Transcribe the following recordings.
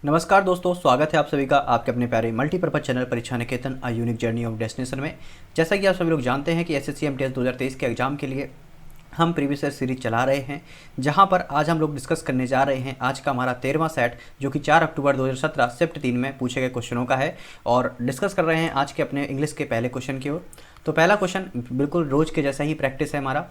नमस्कार दोस्तों, स्वागत है आप सभी का आपके अपने प्यारे multipurpose channel Pariksha Niketan a unique journey of destination में। जैसा कि आप सभी लोग जानते हैं कि एसएससी एमटीएस 2023 के एग्जाम के लिए हम प्रीवियस ईयर सीरीज चला रहे हैं, जहां पर आज हम लोग डिस्कस करने जा रहे हैं आज का हमारा 13वां सेट, जो कि 4 अक्टूबर 2017 शिफ्ट 3 में पूछे गए क्वेश्चनों का है। और डिस्कस कर रहे हैं आज के अपने इंग्लिश के पहले क्वेश्चन की ओर। तो पहला क्वेश्चन बिल्कुल रोज के जैसा ही प्रैक्टिस है हमारा,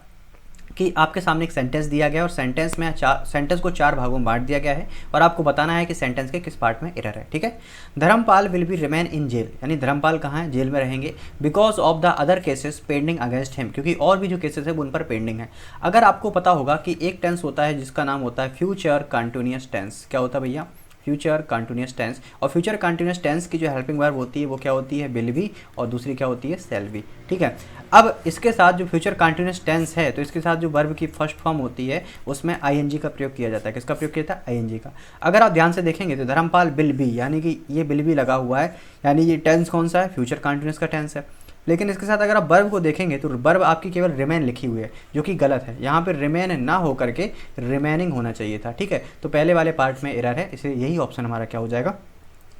कि आपके सामने एक सेंटेंस दिया गया है और सेंटेंस को 4 भागों में बांट दिया गया है और आपको बताना है कि सेंटेंस के किस पार्ट में एरर है। ठीक है। Dharmpal will be remain in jail, यानी धर्मपाल कहाँ है, जेल में रहेंगे, because of the other cases pending against him, क्योंकि और भी जो केसेस है वो उन पर पेंडिंग है। अगर आपको पता होगा कि एक टेंस होता है जिसका नाम होता है फ्यूचर कंटिन्यूअस टेंस। क्या होता है भैया? Future continuous tense. और फ्यूचर कंटिन्यूस टेंस की जो हेल्पिंग वर्ब होती है वो क्या होती है? विल बी, और दूसरी क्या होती है? Shall be. ठीक है। अब इसके साथ जो फ्यूचर कंटिन्यूस टेंस है तो इसके साथ जो वर्ब की फर्स्ट फॉर्म होती है उसमें आईएनजी का प्रयोग किया जाता है। किसका प्रयोग किया जाता है? आईएनजी का। अगर आप ध्यान से देखेंगे तो धर्मपाल विल बी, यानी कि ये विल बी लगा हुआ है, यानी ये टेंस कौन सा है? फ्यूचर कंटिन्यूस का टेंस है। लेकिन इसके साथ अगर आप वर्ब को देखेंगे तो वर्ब आपकी केवल रिमेन लिखी हुई है, जो कि गलत है। यहाँ पे रिमेन ना हो करके रिमेनिंग होना चाहिए था। ठीक है। तो पहले वाले पार्ट में एरर है, इसलिए यही ऑप्शन हमारा क्या हो जाएगा?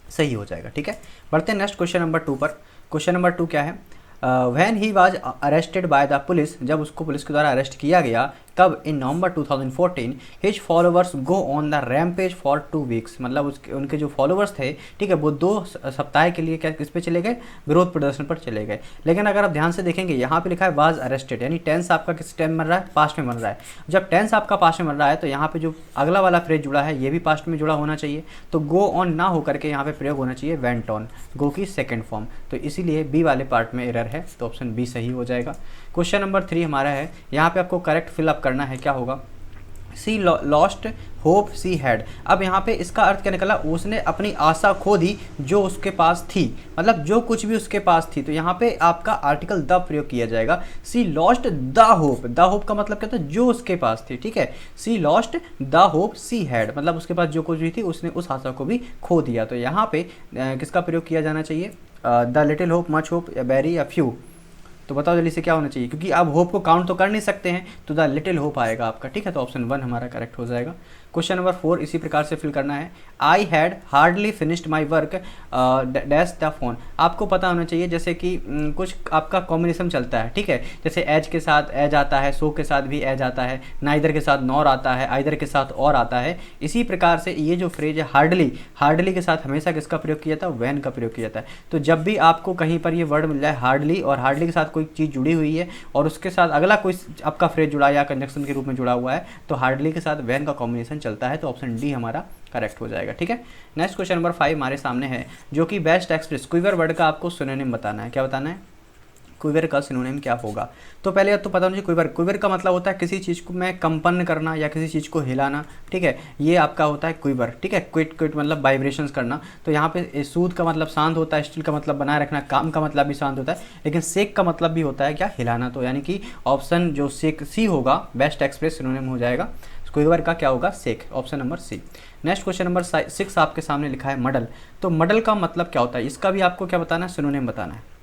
सही हो जाएगा। ठीक है। बढ़ते हैं नेक्स्ट क्वेश्चन नंबर 2 पर। क्वेश्चन नंबर 2 क्या है? When he was arrested by the police, जब उसको पुलिस के द्वारा अरेस्ट किया गया, कब? इन नवंबर 2014 his followers go on the rampage for 2 weeks, मतलब उनके जो फॉलोअर्स थे, ठीक है, वो 2 सप्ताह के लिए क्या किस पे चले गए? विरोध प्रदर्शन पर चले गए। लेकिन अगर आप ध्यान से देखेंगे यहाँ पे लिखा है वाज अरेस्टेड, यानी टेंस आपका किस टाइम बन रहा है? पास्ट में बन रहा है। जब टेंस आपका पास्ट में बन रहा है तो यहाँ पे जो अगला वाला फ्रेज जुड़ा है ये भी पास्ट में जुड़ा होना चाहिए, तो गो ऑन ना होकर के यहाँ पे प्रयोग होना चाहिए वेंट ऑन, गो की सेकेंड फॉर्म। तो इसीलिए बी वाले पार्ट में एरर है, तो ऑप्शन बी सही हो जाएगा। क्वेश्चन नंबर 3 हमारा है, यहाँ पे आपको करेक्ट फिलअप करना है। क्या होगा? सी लॉस्ट होप सी हैड। अब यहाँ पे इसका अर्थ क्या निकला? उसने अपनी आशा खो दी जो उसके पास थी, मतलब जो कुछ भी उसके पास थी। तो यहाँ पे आपका आर्टिकल द प्रयोग किया जाएगा। She lost the hope, the hope का मतलब क्या था? जो उसके पास थी। ठीक है। She lost the hope she had, मतलब उसके पास जो कुछ भी थी उसने उस आशा को भी खो दिया। तो यहाँ पे किसका प्रयोग किया जाना चाहिए? The little hope, much hope, या वेरी, या फ्यू। तो बताओ जल्दी से क्या होना चाहिए, क्योंकि आप होप को काउंट तो कर नहीं सकते हैं, तो द लिटिल होप आएगा आपका। ठीक है। तो ऑप्शन 1 हमारा करेक्ट हो जाएगा। क्वेश्चन नंबर 4 इसी प्रकार से फिल करना है। I had hardly finished my work dash the phone. आपको पता होना चाहिए जैसे कि कुछ आपका कॉम्बिनेशन चलता है। ठीक है। जैसे एज के साथ एज आता है, सो के साथ भी एज आता है, नाइदर के साथ नॉर आता है, आइदर के साथ और आता है। इसी प्रकार से ये जो फ्रेज है हार्डली, हार्डली के साथ हमेशा किसका प्रयोग किया जाता है? वैन का प्रयोग किया जाता है। तो जब भी आपको कहीं पर ये वर्ड मिल जाए हार्डली, और हार्डली के साथ कोई चीज़ जुड़ी हुई है और उसके साथ अगला कोई आपका फ्रेज जुड़ा या कंजक्शन के रूप में जुड़ा हुआ है, तो हार्डली के साथ वैन का कॉम्बिनेशन चलता है। तो ऑप्शन डी हमारा करेक्ट हो जाएगा। ठीक है। नेक्स्ट क्वेश्चन नंबर 5 हमारे सामने है, जो कि बेस्ट एक्सप्रेस क्विवर वर्ड का आपको सिनोनिम बताना है। क्या बताना है? क्विवर का सिनोनिम क्या होगा? तो पहले तो पता होना चाहिए क्विवर, क्विवर का मतलब होता है किसी चीज़ को में कंपन करना या किसी चीज़ को हिलाना। ठीक है। ये आपका होता है क्विवर। ठीक है। क्विट क्विट मतलब वाइब्रेशंस करना। तो यहाँ पे सूद का मतलब शांत होता है, स्टिल का मतलब बनाए रखना, काम का मतलब भी शांत होता है, लेकिन शेक का मतलब भी होता है क्या? हिलाना। तो यानी कि ऑप्शन जो सी होगा बेस्ट एक्सप्रेस सिनोनिम हो जाएगा। क्विवर का क्या होगा? Shake, option number C. Next question number 6 आपके सामने लिखा है मडल। तो मडल का मतलब क्या होता है? इसका भी आपको क्या बताना है? सिनोनिम बताना है।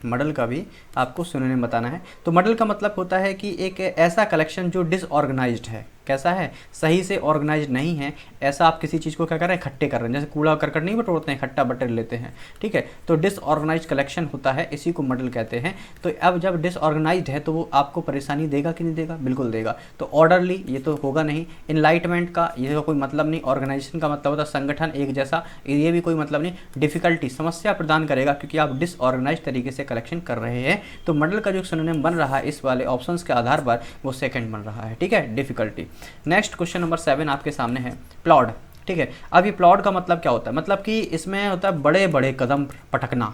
मॉडल का भी आपको सिनोनिम बताना है। तो मॉडल का मतलब होता है कि एक ऐसा कलेक्शन जो डिसऑर्गेनाइज्ड है। कैसा है? सही से ऑर्गेनाइज नहीं है, ऐसा आप किसी चीज़ को क्या कर रहे हैं? इकट्ठे कर रहे हैं। जैसे कूड़ा करकट नहीं बटोरते हैं, इकट्ठा बटर लेते हैं। ठीक है। तो डिसऑर्गेनाइज कलेक्शन होता है, इसी को मॉडल कहते हैं। तो अब जब डिसऑर्गेनाइज्ड है तो वो आपको परेशानी देगा कि नहीं देगा? बिल्कुल देगा। तो ऑर्डरली ये तो होगा नहीं। इनलाइटमेंट का ये कोई मतलब नहीं। ऑर्गेनाइजेशन का मतलब होता है संगठन एक जैसा, ये भी कोई मतलब नहीं। डिफिकल्टी, समस्या प्रदान करेगा, क्योंकि आप डिसऑर्गेनाइज तरीके से कलेक्शन कर रहे हैं। तो मॉडल का जो सिनोनिम बन रहा है इस वाले ऑप्शंस के आधार पर वो सेकंड बन रहा है। ठीक है। डिफिकल्टी। नेक्स्ट क्वेश्चन नंबर 7 आपके सामने है, प्लॉड। ठीक है। अब ये प्लॉड का मतलब क्या होता है? मतलब कि इसमें होता है बड़े बड़े कदम पटकना।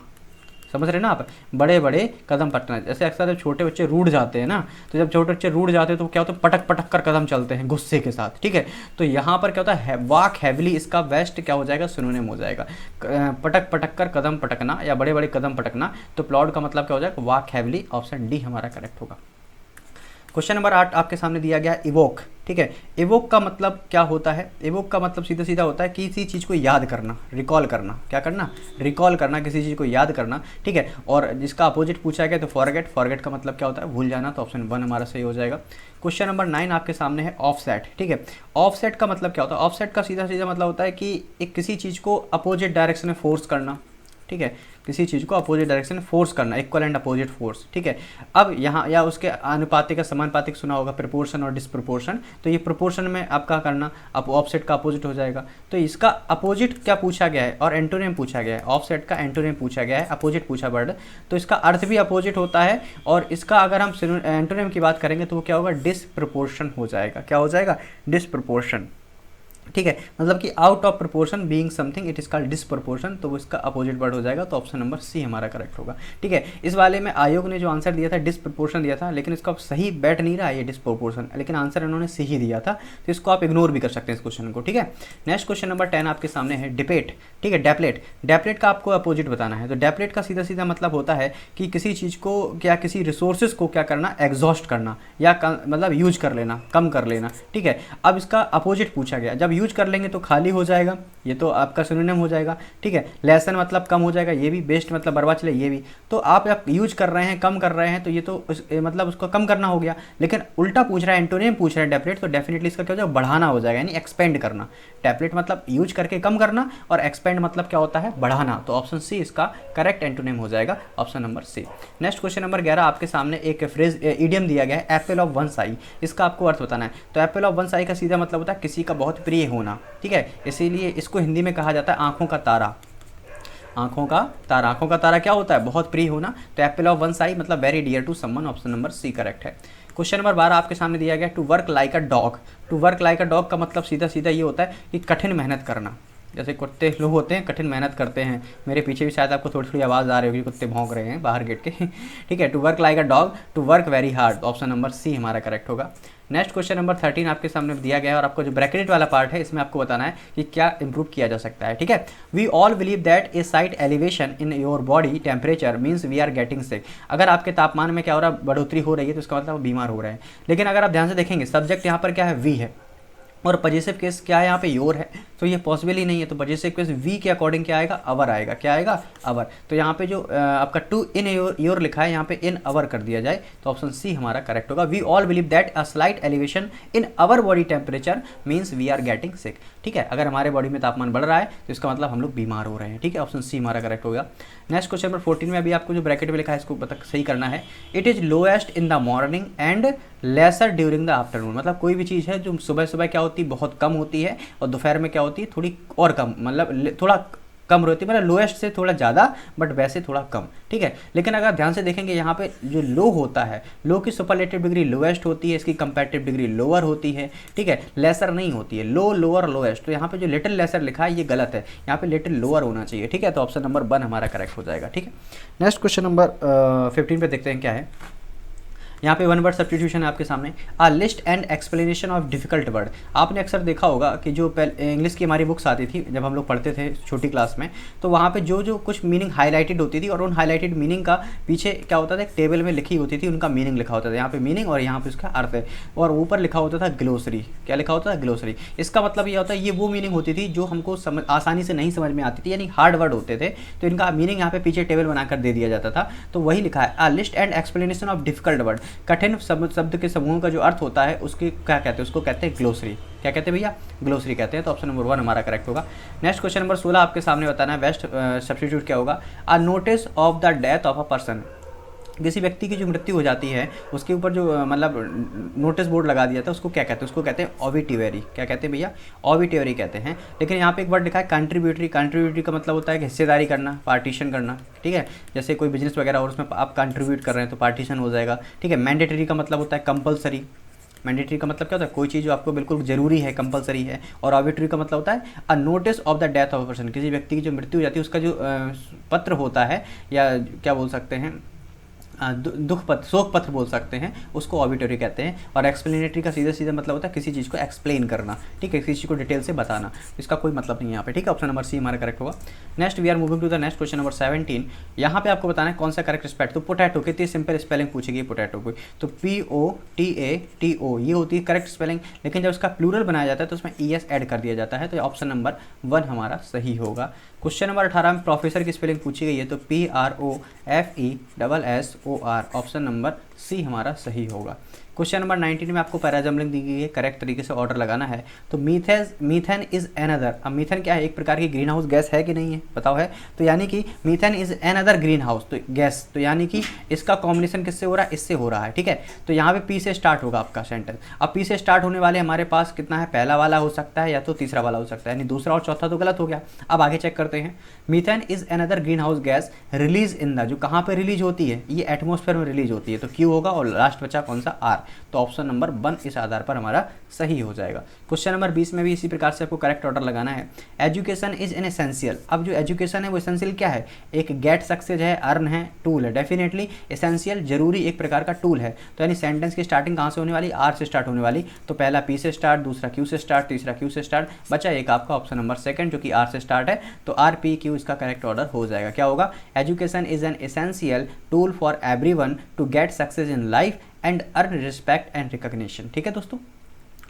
समझ रहे ना आप? बड़े बड़े कदम पटकना। जैसे अक्सर जब छोटे बच्चे रूठ जाते हैं ना, तो जब छोटे बच्चे रूठ जाते हैं तो क्या होता है? पटक पटक कर कदम चलते हैं गुस्से के साथ। ठीक है। तो यहाँ पर क्या होता है? वॉक हैविली, इसका बेस्ट क्या हो जाएगा? सिनोनिम हो जाएगा। पटक पटक कर कदम पटकना या बड़े बड़े कदम पटकना। तो प्लॉड का मतलब क्या हो जाएगा? Walk heavily. ऑप्शन डी हमारा करेक्ट होगा। क्वेश्चन नंबर 8 आपके सामने दिया गया है इवोक। ठीक है, इवोक का मतलब क्या होता है? इवोक का मतलब सीधा सीधा होता है किसी चीज़ को याद करना, रिकॉल करना। क्या करना? रिकॉल करना, किसी चीज़ को याद करना। ठीक है, और जिसका अपोजिट पूछा गया तो फॉरगेट। फॉरगेट का मतलब क्या होता है? भूल जाना। तो ऑप्शन 1 हमारा सही हो जाएगा। क्वेश्चन नंबर 9 आपके सामने है ऑफसेट। ठीक है, ऑफसेट का मतलब क्या होता है? ऑफसेट का सीधा सीधा मतलब होता है कि एक किसी चीज़ को अपोजिट डायरेक्शन में फोर्स करना। ठीक है, किसी चीज़ को अपोजिट डायरेक्शन में फोर्स करना, इक्वल एंड अपोजिट फोर्स। ठीक है, अब यहाँ या उसके अनुपातिक का समानुपातिक सुना होगा, प्रोपोर्शन और डिसप्रोपोर्शन। तो ये प्रोपोर्शन में आपका करना, अब ऑफसेट का अपोजिट हो जाएगा। तो इसका अपोजिट क्या पूछा गया है और एंटोनिम पूछा गया है। ऑफसेट का एंटोनिम पूछा गया है, अपोजिट पूछा वर्ड, तो इसका अर्थ भी अपोजिट होता है। और इसका अगर हम एंटोनिम की बात करेंगे तो वो क्या होगा? डिसप्रोपोर्शन हो जाएगा। क्या हो जाएगा? डिसप्रोपोर्शन। ठीक है, मतलब कि out of proportion being something it is called disproportion. तो इसका अपोजिट वर्ड हो जाएगा। तो ऑप्शन नंबर सी हमारा करेक्ट होगा। ठीक है, इस वाले में आयोग ने जो आंसर दिया था डिसप्रोपोर्शन दिया था, लेकिन इसका सही बैठ नहीं रहा है ये डिसप्रोपोर्शन, लेकिन आंसर इन्होंने सी ही दिया था। तो इसको आप इग्नोर भी कर सकते हैं इस क्वेश्चन को। ठीक है, नेक्स्ट क्वेश्चन नंबर 10 आपके सामने है डिपेट। ठीक है, डेप्लेट। डेप्लेट का आपको अपोजिट बताना है। तो डेप्लेट का सीधा सीधा मतलब होता है कि किसी चीज़ को क्या, किसी रिसोर्सेज को क्या करना? एग्जॉस्ट करना, या मतलब यूज कर लेना, कम कर लेना। ठीक है, अब इसका अपोजिट पूछा गया। जब यूज कर लेंगे तो खाली हो जाएगा, ये तो आपका सिनोनिम हो जाएगा। ठीक है, लेसन मतलब कम हो जाएगा, ये भी। बेस्ट मतलब बर्बाद चले, ये भी। तो आप जब यूज कर रहे हैं, कम कर रहे हैं, तो ये तो मतलब उसको कम करना हो गया। लेकिन उल्टा पूछ रहा है, एंटोनिम पूछ रहा है डेप्लेट, तो डेफिनेटली इसका क्या हो जाएगा? बढ़ाना हो जाएगा, यानी एक्सपेंड करना। डेप्लेट मतलब यूज करके कम करना, और एक्सपेंड मतलब क्या होता है? बढ़ाना। तो ऑप्शन सी इसका करेक्ट एंटोनिम हो जाएगा, option number C. Next question number 11 आपके सामने एक फ्रेज इडियम दिया गया है, एप्पल ऑफ वन साई। इसका आपको अर्थ बताना है। तो एप्पल ऑफ वन साई का सीधा मतलब होता है किसी का बहुत प्रिय होना। ठीक है, इसीलिए इसको हिंदी में कहा जाता है आंखों का तारा। आंखों का तारा। आंखों का तारा क्या होता है? बहुत प्रिय होना। तो एप्पल ऑफ वन साई मतलब very dear to someone, option number C correct है। क्वेश्चन नंबर 12 आपके सामने दिया गया to work like a dog. To work like a dog का मतलब सीधा सीधा ये होता है कि कठिन मेहनत करना। जैसे कुत्ते लोग होते हैं, कठिन मेहनत करते हैं। मेरे पीछे भी शायद आपको थोड़ी थोड़ी आवाज़ आ रही होगी, कुत्ते भौंक रहे हैं बाहर गेट के। ठीक है, to work like a dog, to work very hard, option number C हमारा करेक्ट होगा। नेक्स्ट क्वेश्चन नंबर 13 आपके सामने दिया गया है, और आपको जो ब्रैकेट वाला पार्ट है इसमें आपको बताना है कि क्या इंप्रूव किया जा सकता है। ठीक है, we all believe that a slight elevation in your body temperature means we are getting sick. अगर आपके तापमान में क्या हो रहा है? बढ़ोतरी हो रही है, तो इसका मतलब वो बीमार हो रहे हैं। लेकिन अगर आप ध्यान से देखेंगे, सब्जेक्ट यहाँ पर क्या है? वी है, और पजेसिव केस क्या है? यहाँ पे योर है, तो ये पॉसिबल ही नहीं है। तो पजेसिव केस वी के अकॉर्डिंग क्या आएगा? अवर आएगा। क्या आएगा? अवर। तो यहाँ पे जो आपका टू इन योर लिखा है, यहाँ पे इन अवर कर दिया जाए, तो ऑप्शन सी हमारा करेक्ट होगा। We all believe that a slight elevation in our body temperature means we are getting sick. ठीक है, अगर हमारे बॉडी में तापमान बढ़ रहा है तो इसका मतलब हम लोग बीमार हो रहे हैं। ठीक है, ऑप्शन सी हमारा करेक्ट होगा। नेक्स्ट क्वेश्चन नंबर 14 में अभी आपको जो ब्रैकेट में लिखा है इसको सही करना है। It is lowest in the morning and lesser during the afternoon. मतलब कोई भी चीज़ है जो सुबह सुबह क्या होती है? बहुत कम होती है, और दोपहर में क्या होती है? थोड़ी और कम, मतलब थोड़ा कम होती है, मतलब लोएस्ट से थोड़ा ज़्यादा, बट वैसे थोड़ा कम। ठीक है, लेकिन अगर ध्यान से देखेंगे यहाँ पे जो लो होता है, लो की सुपरलेटिव डिग्री लोएस्ट होती है, इसकी कंपैरेटिव डिग्री लोअर होती है। ठीक है, लेसर नहीं होती है, लो लोअर लोएस्ट। तो यहाँ पे जो लिटिल लेसर लिखा है ये गलत है, यहाँ पे लिटिल लोअर होना चाहिए। ठीक है, तो ऑप्शन नंबर 1 हमारा करेक्ट हो जाएगा। ठीक है, नेक्स्ट क्वेश्चन नंबर 15 पे देखते हैं क्या है। यहाँ पे वन वर्ड सब्स्टिट्यूशन है आपके सामने। A list and explanation of difficult word. आपने अक्सर देखा होगा कि जो इंग्लिश की हमारी बुक्स आती थी जब हम लोग पढ़ते थे छोटी क्लास में, तो वहाँ पे जो जो कुछ मीनिंग हाईलाइटेड होती थी, और उन हाईलाइटेड मीनिंग का पीछे क्या होता था? एक टेबल में लिखी होती थी, उनका मीनिंग लिखा होता था। यहाँ पे मीनिंग और यहाँ पे उसका अर्थ है, और ऊपर लिखा होता था ग्लोसरी। क्या लिखा होता था? ग्लोसरी। इसका मतलब ये होता है, ये वो मीनिंग होती थी जो हमको आसानी से नहीं समझ में आती थी, यानी हार्ड वर्ड होते थे, तो इनका मीनिंग यहाँ पे पीछे टेबल बनाकर दे दिया जाता था। तो वही लिखा है, a list and explanation of difficult word. कठिन शब्द के समूह का जो अर्थ होता है उसके क्या कहते हैं? उसको कहते हैं ग्लोसरी। क्या कहते हैं भैया? ग्लोसरी कहते हैं। तो ऑप्शन नंबर 1 हमारा करेक्ट होगा। नेक्स्ट क्वेश्चन नंबर 16 आपके सामने बताना है, बेस्ट सब्स्टिट्यूट क्या होगा। A notice of the death of a person. किसी व्यक्ति की जो मृत्यु हो जाती है उसके ऊपर जो मतलब नोटिस बोर्ड लगा दिया था, उसको क्या कहते हैं? उसको कहते हैं ऑबिट्यूअरी। क्या कहते हैं भैया? ऑबिट्यूअरी कहते हैं। लेकिन यहाँ पे एक वर्ड लिखा है कंट्रीब्यूटरी। कंट्रीब्यूटरी का मतलब होता है कि हिस्सेदारी करना, पार्टीशन करना। ठीक है, जैसे कोई बिजनेस वगैरह और उसमें आप कंट्रीब्यूट कर रहे हैं तो पार्टीशन हो जाएगा। ठीक है, मैंडेटरी का मतलब होता है कंपलसरी। मैंडेटरी का मतलब क्या होता है? कोई चीज़ जो आपको बिल्कुल जरूरी है, कंपलसरी है। और आर्बिट्री का मतलब होता है a notice of the death of a person. किसी व्यक्ति की जो मृत्यु हो जाती है उसका जो पत्र होता है, या क्या बोल सकते हैं, दुख पत्र, शोक पत्र बोल सकते हैं, उसको ऑबिटरी कहते हैं। और एक्सप्लेनेटरी का सीधा सीधा मतलब होता है किसी चीज़ को एक्सप्लेन करना, ठीक है, किसी चीज़ को डिटेल से बताना, इसका कोई मतलब नहीं है यहाँ पे, ठीक है। ऑप्शन नंबर सी हमारा करेक्ट होगा। Next we are moving to the next question number 17। यहाँ पे आपको बताना है कौन सा करेक्ट स्पेलिंग। तो पोटैटो, कितनी सिंपल स्पेलिंग पूछेगी पोटैटो को, तो POTATO ये होती है करेक्ट स्पेलिंग, लेकिन जब उसका प्लूरल बनाया जाता है तो उसमें ES ऐड कर दिया जाता है, तो ऑप्शन नंबर 1 हमारा सही होगा। क्वेश्चन नंबर 18 में प्रोफेसर की स्पेलिंग पूछी गई है, तो PROFESSOR, ऑप्शन नंबर सी हमारा सही होगा। क्वेश्चन नंबर 19 में आपको पैराजम्बलिंग दी गई है, करेक्ट तरीके से ऑर्डर लगाना है। तो मीथेन इज एनदर, अब मीथेन क्या है, एक प्रकार की ग्रीन हाउस गैस है कि नहीं है, बताओ है, तो यानी कि methane is another green house तो गैस, तो यानी कि इसका कॉम्बिनेशन किससे हो रहा है, इससे हो रहा है, ठीक है। तो यहाँ पे पी से स्टार्ट होगा आपका सेंटेंस। अब पी से स्टार्ट होने वाले हमारे पास कितना है, पहला वाला हो सकता है या तो तीसरा वाला हो सकता है, यानी दूसरा और चौथा तो गलत हो गया। अब आगे चेक करते हैं, methane is another green house gas release in the, जो कहाँ पे रिलीज होती है, ये एटमॉस्फेयर में रिलीज होती है, तो क्यू होगा, और लास्ट बचा कौन सा, आर, तो ऑप्शन नंबर 1 इस आधार पर हमारा सही हो जाएगा। क्वेश्चन नंबर 20 में भी इसी प्रकार से आपको करेक्ट ऑर्डर लगाना है। एजुकेशन इज एन एसेंशियल, अब जो एजुकेशन है वो एसेंशियल क्या है, एक गेट सक्सेस है, अर्न है, टूल है, डेफिनेटली एसेंशियल जरूरी एक प्रकार का टूल है। तो यानी सेंटेंस की स्टार्टिंग कहाँ से होने वाली, आर से स्टार्ट होने वाली, तो पहला पी से स्टार्ट, दूसरा क्यू से स्टार्ट, तीसरा क्यू से स्टार्ट, बचा एक आपका ऑप्शन नंबर 2 जो कि आर से स्टार्ट है, तो RPQ इसका करेक्ट ऑर्डर हो जाएगा। क्या होगा, education is an essential tool for everyone to get success in life and earn respect and recognition, ठीक है दोस्तों,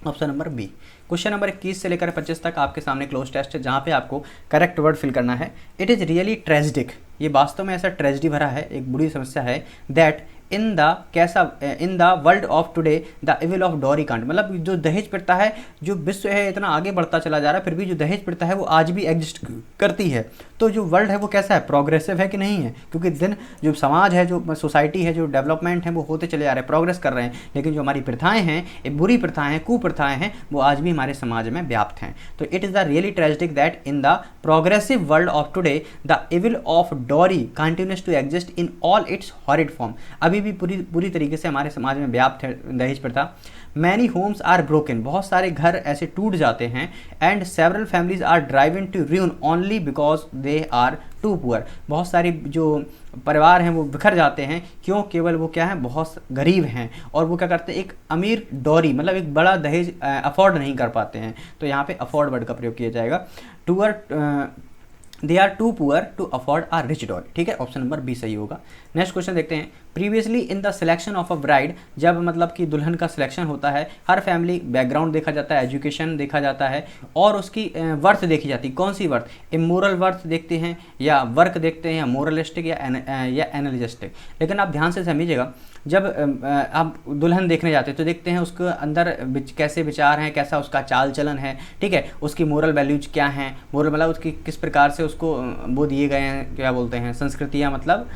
ऑप्शन नंबर बी। क्वेश्चन नंबर 21 से लेकर 25 तक आपके सामने क्लोज टेस्ट है, जहाँ पे आपको करेक्ट वर्ड फिल करना है। इट इज़ रियली ट्रेजिडिक, ये वास्तव में ऐसा ट्रेजिडी भरा है, एक बुरी समस्या है, दैट इन द कैसा in the world of today the evil of dowry कांड, मतलब जो दहेज प्रथा है, जो विश्व है इतना आगे बढ़ता चला जा रहा है, फिर भी जो दहेज प्रथा है वो आज भी एग्जिस्ट करती है। तो जो वर्ल्ड है वो कैसा है, प्रोग्रेसिव है कि नहीं है, क्योंकि दिन जो समाज है, जो सोसाइटी है, जो डेवलपमेंट है वो होते चले जा रहे हैं, प्रोग्रेस कर रहे हैं, लेकिन जो हमारी प्रथाएं हैं, ये बुरी प्रथाएं हैं, कुप्रथाएं हैं, वो आज भी हमारे समाज में व्याप्त हैं। तो it is the really tragic that in the progressive world of today the evil of dowry continues to exist in all its horrid form, अभी भी पूरी तरीके से हमारे समाज में व्याप्त है दहेज प्रथा। मैनी होम्स आर ब्रोकन, बहुत सारे घर ऐसे टूट जाते हैं, and several families are driven to ruin only because they are too poor, बहुत सारी जो परिवार हैं वो बिखर जाते हैं, क्यों, केवल वो क्या है, बहुत गरीब हैं, और वो क्या करते हैं, एक अमीर डॉरी मतलब एक बड़ा दहेज अफोर्ड नहीं कर पाते हैं, तो यहाँ पे अफोर्ड वर्ड का प्रयोग किया जाएगा। They are too poor to afford or rich dowry, ठीक है, ऑप्शन नंबर बी सही होगा। नेक्स्ट क्वेश्चन देखते हैं, previously in the selection of a bride, जब मतलब कि दुल्हन का सिलेक्शन होता है, हर फैमिली बैकग्राउंड देखा जाता है, एजुकेशन देखा जाता है, और उसकी वर्थ देखी जाती है, कौन सी वर्थ, इमोरल वर्थ देखते हैं, या वर्क देखते हैं, या मोरलिस्टिक या एनालिस्टिक। लेकिन आप ध्यान से समझिएगा, जब आप दुल्हन देखने जाते हैं तो देखते हैं उसके अंदर कैसे विचार हैं, कैसा उसका चाल चलन है, ठीक है, उसकी मोरल वैल्यूज क्या हैं, मोरल मतलब उसकी किस प्रकार से उसको वो दिए गए हैं, क्या बोलते हैं, संस्कृतियाँ, मतलब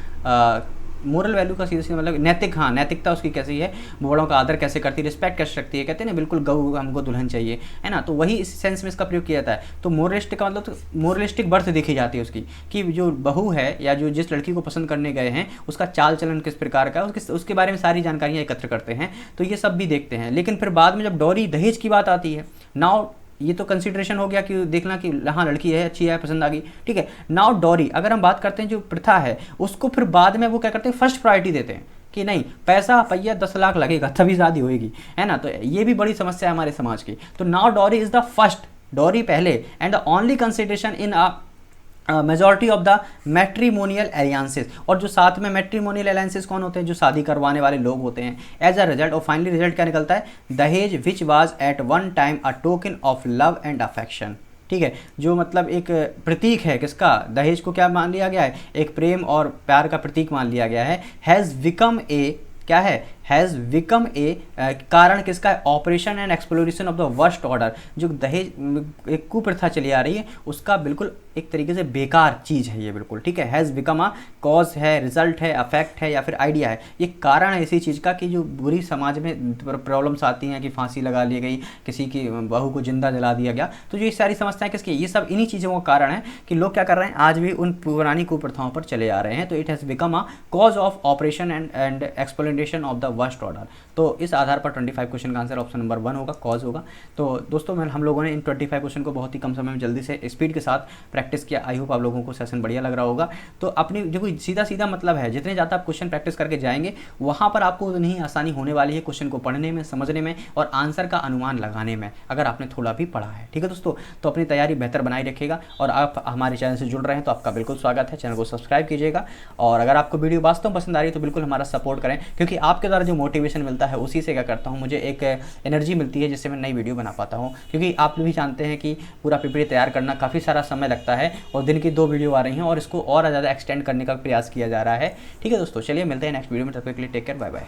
मोरल वैल्यू का सीधे सीधे मतलब नैतिक, हाँ नैतिकता उसकी कैसी है, बड़ों का आदर कैसे करती है, रिस्पेक्ट कैसे रखती है, कहते हैं ना बिल्कुल गऊ हमको दुल्हन चाहिए, है ना, तो वही इस सेंस में इसका प्रयोग किया जाता है। तो मोरलिस्टिक का मतलब तो मोरलिस्टिक बर्थ देखी जाती है उसकी, कि जो बहू है या जो जिस लड़की को पसंद करने गए हैं उसका चाल चलन किस प्रकार का है, उसके बारे में सारी जानकारियाँ एकत्र करते हैं, तो ये सब भी देखते हैं। लेकिन फिर बाद में जब डॉरी दहेज की बात आती है, नाउ ये तो कंसीडरेशन हो गया कि देखना कि हाँ लड़की है, अच्छी है, पसंद आ गई, ठीक है। नाउ डॉरी अगर हम बात करते हैं, जो प्रथा है उसको फिर बाद में वो क्या करते हैं, फर्स्ट प्रायोरिटी देते हैं कि नहीं पैसा पैया 10 लाख लगेगा तभी शादी होएगी, है ना, तो ये भी बड़ी समस्या है हमारे समाज की। तो now dowry is the first, dowry पहले, and the only consideration in majority of the matrimonial alliances, और जो साथ में मैट्रीमोनियल एलियंसेस कौन होते हैं, जो शादी करवाने वाले लोग होते हैं। एज अ रिजल्ट, और फाइनली रिजल्ट क्या निकलता है, दहेज which was at one time a token of love and affection, ठीक है, जो मतलब एक प्रतीक है किसका, दहेज को क्या मान लिया गया है, एक प्रेम और प्यार का प्रतीक मान लिया गया है। हैज़ बिकम ए, क्या है, हैज़ बिकम ए, कारण किसका है, operation and exploration of the worst order, जो दहेज एक कुप्रथा चली आ रही है उसका बिल्कुल एक तरीके से बेकार चीज़ है ये बिल्कुल, ठीक है। हैज़ बिकम अ कॉज है, रिजल्ट है, अफेक्ट है, या फिर आइडिया है, ये कारण है इसी चीज़ का कि जो बुरी समाज में प्रॉब्लम्स आती हैं, कि फांसी लगा ली गई, किसी की बहू को जिंदा जला दिया गया, तो ये सारी समस्याएं किसकी, ये सब इन्हीं चीज़ों का कारण है कि लोग क्या कर रहे हैं, आज भी उन पुरानी कुप्रथाओं पर चले आ रहे हैं। तो it has become a cause of operation and exploration of the worst order. तो इस आधार पर 25 क्वेश्चन का आंसर ऑप्शन नंबर 1 होगा, कॉज होगा। तो दोस्तों हम लोगों ने इन 25 क्वेश्चन को बहुत ही कम समय में जल्दी से स्पीड के साथ प्रैक्टिस किया। आई होप आप लोगों को सेशन बढ़िया लग रहा होगा। तो अपनी जो कोई सीधा सीधा मतलब है, जितने ज़्यादा आप क्वेश्चन प्रैक्टिस करके जाएंगे वहाँ पर आपको उतनी ही आसानी होने वाली है क्वेश्चन को पढ़ने में, समझने में और आंसर का अनुमान लगाने में, अगर आपने थोड़ा भी पढ़ा है। ठीक है दोस्तों, तो अपनी तैयारी बेहतर बनाए रखिएगा। और आप हमारे चैनल से जुड़ रहे हैं तो आपका बिल्कुल स्वागत है, चैनल को सब्सक्राइब कीजिएगा। और अगर आपको वीडियो वास्तव में पसंद आ रही है तो बिल्कुल हमारा सपोर्ट करें, क्योंकि आपके द्वारा जो मोटिवेशन मिलता है उसी से क्या करता हूँ, मुझे एक एनर्जी मिलती है जिससे मैं नई वीडियो बना पाता हूँ। क्योंकि आप भी जानते हैं कि पूरा पीपीटी तैयार करना काफ़ी सारा समय लगता है और दिन की 2 वीडियो आ रही हैं और इसको और ज़्यादा एक्सटेंड करने का प्रयास किया जा रहा है। ठीक है दोस्तों, चलिए मिलते हैं नेक्स्ट वीडियो में, तब तक के लिए टेक केयर, बाय बाय।